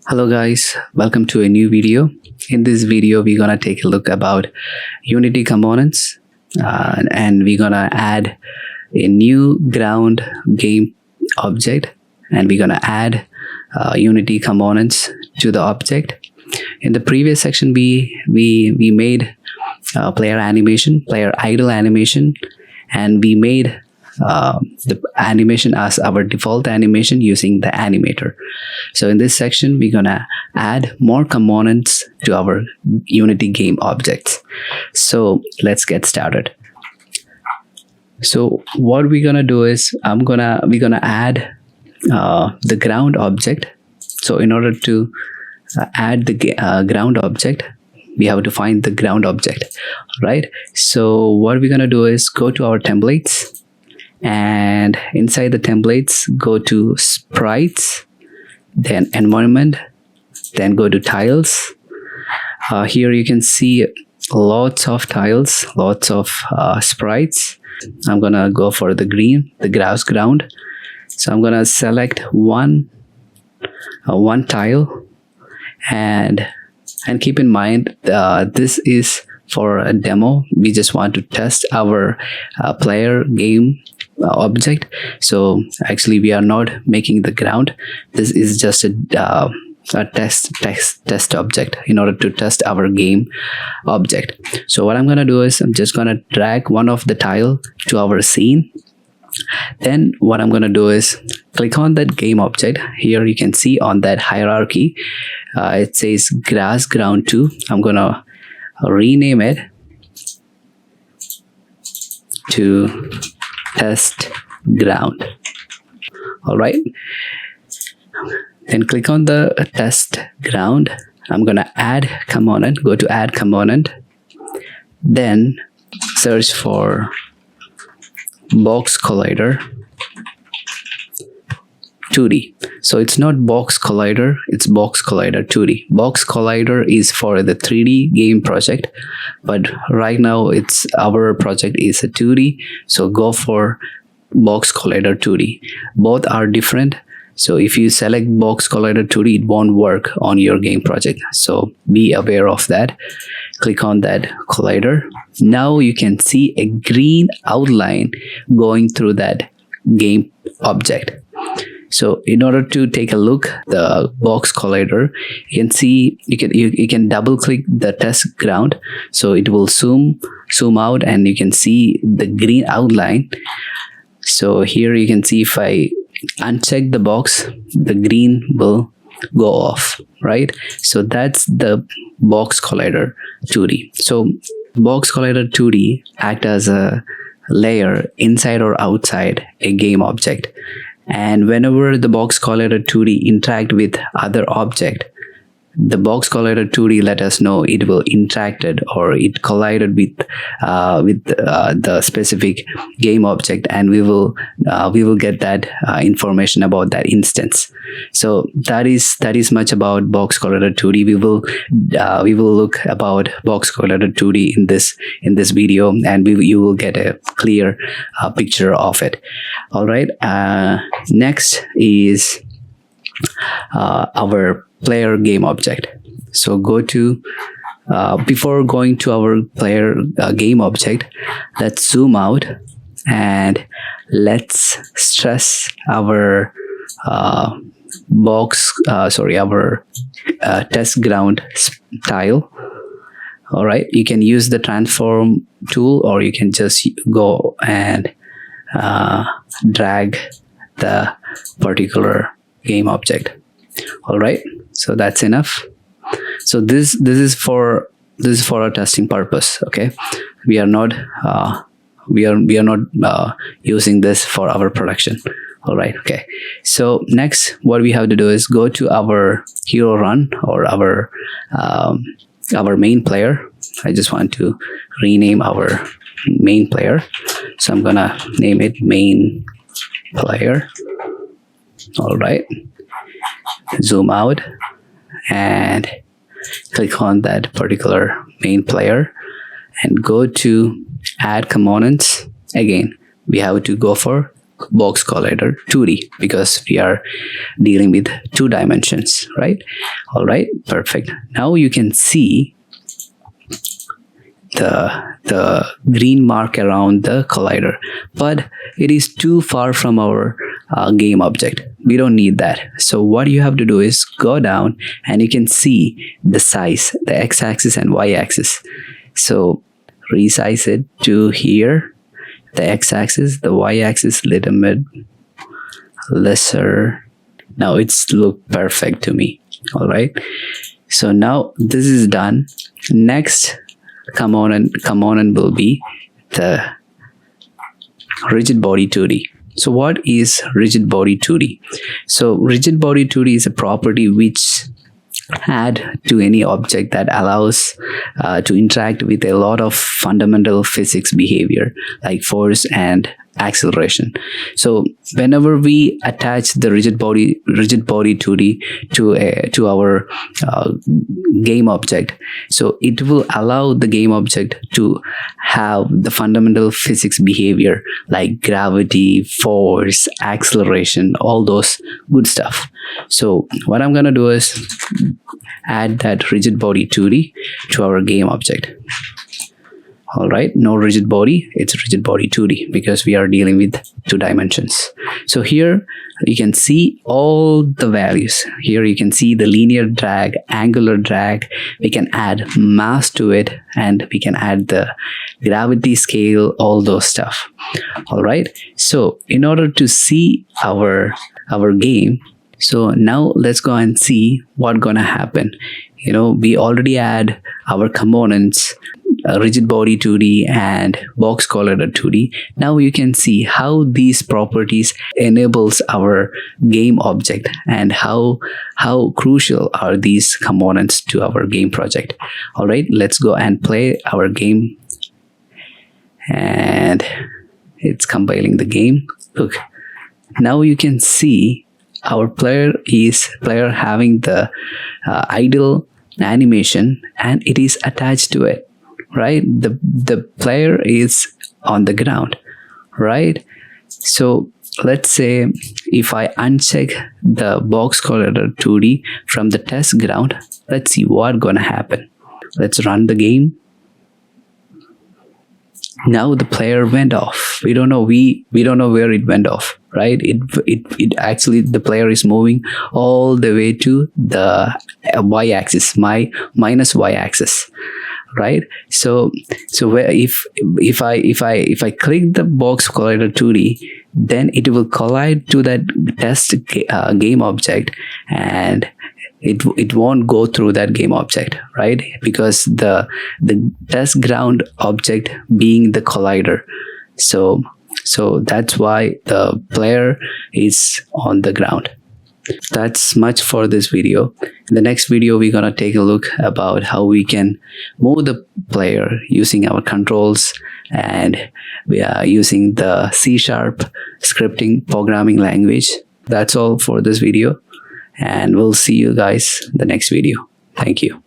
Hello guys, welcome to a new video. In this video, we're gonna take a look about Unity components, and we're gonna add a new ground game object, and we're gonna add Unity components to the object. In the previous section, we made player animation, player idle animation, and we made the animation as our default animation using the animator. So in this section, we're gonna add more components to our Unity game objects. So let's get started. So what we're gonna do is we're gonna add the ground object. So in order to add the ground object, we have to find the ground object, right? So what we're gonna do is go to our templates, and inside the templates, go to sprites, then environment, then go to tiles. Here you can see lots of tiles, lots of sprites. I'm gonna go for the green, the grass ground. So I'm gonna select one tile, and keep in mind this is for a demo. We just want to test our player game object. So actually we are not making the ground. This is just a test object in order to test our game object. So what I'm gonna do is I'm just gonna drag one of the tile to our scene. Then what I'm gonna do is click on that game object. Here you can see on that hierarchy it says grass ground 2. I'm gonna rename it to test ground. All right, then click on the test ground. I'm gonna add component, go to add component, then search for box collider 2D. So it's not box collider, it's box collider 2D. Box collider is for the 3D game project, but right now it's our project is a 2D, so go for box collider 2D. Both are different, so if you select box collider 2D, it won't work on your game project, so be aware of that. Click on that collider. Now you can see a green outline going through that game object. So in order to take a look the box collider, you can see you can double click the test ground, so it will zoom out and you can see the green outline. So here you can see if I uncheck the box, the green will go off, right? So that's the box collider 2D. So box collider 2D act as a layer inside or outside a game object, and whenever the box collider 2D interact with other object, the box collider 2D let us know it will interacted or it collided with the specific game object, and we will get that information about that instance. So that is much about box collider 2D. We will look about box collider 2D in this video, and you will get a clear picture of it. All right. Next is our player game object. So go to before going to our player game object, let's zoom out and let's stress our our test ground tile. All right, you can use the transform tool, or you can just go and drag the particular game object. All right, so that's enough. So this is for a testing purpose. Okay, we are not using this for our production. All right. Okay, so next what we have to do is go to our hero run, or our main player. I just want to rename our main player, so I'm gonna name it main player. All right, zoom out and click on that particular main player and go to add components. Again, we have to go for box collider 2D because we are dealing with 2 dimensions, right? All right, perfect. Now you can see the green mark around the collider, but it is too far from our game object. We don't need that. So what you have to do is go down and you can see the size, the x-axis and y-axis. So resize it to here, the x-axis, the y-axis little bit lesser. Now it's look perfect to me. All right, so now this is done. Next component will be the Rigidbody 2D. So what is Rigidbody 2D? So Rigidbody 2D is a property which add to any object that allows to interact with a lot of fundamental physics behavior like force and acceleration. So whenever we attach the Rigidbody 2D to our game object, so it will allow the game object to have the fundamental physics behavior like gravity, force, acceleration, all those good stuff. So what I'm gonna do is add that Rigidbody 2D to our game object. All right, no Rigidbody, it's Rigidbody 2D because we are dealing with 2 dimensions. So here you can see all the values. Here you can see the linear drag, angular drag. We can add mass to it and we can add the gravity scale, all those stuff. All right, so in order to see our game, so now let's go and see what's gonna happen. We already add our components, Rigidbody 2D and box collider 2D. Now you can see how these properties enables our game object and how crucial are these components to our game project. All right, let's go and play our game, and it's compiling the game. Look, now you can see our player having the idle animation and it is attached to it, right? The player is on the ground, right? So let's say if I uncheck the box collider 2D from the test ground, let's see what's gonna happen. Let's run the game. Now the player went off. We don't know where it went off, right? It actually, the player is moving all the way to the y-axis, minus y-axis, right? So where if I click the box collider 2D, then it will collide to that test game object, and it won't go through that game object, right? Because the test ground object being the collider. So that's why the player is on the ground. That's much for this video. In the next video, we're gonna take a look about how we can move the player using our controls, and we are using the C# scripting programming language. That's all for this video, and we'll see you guys in the next video. Thank you.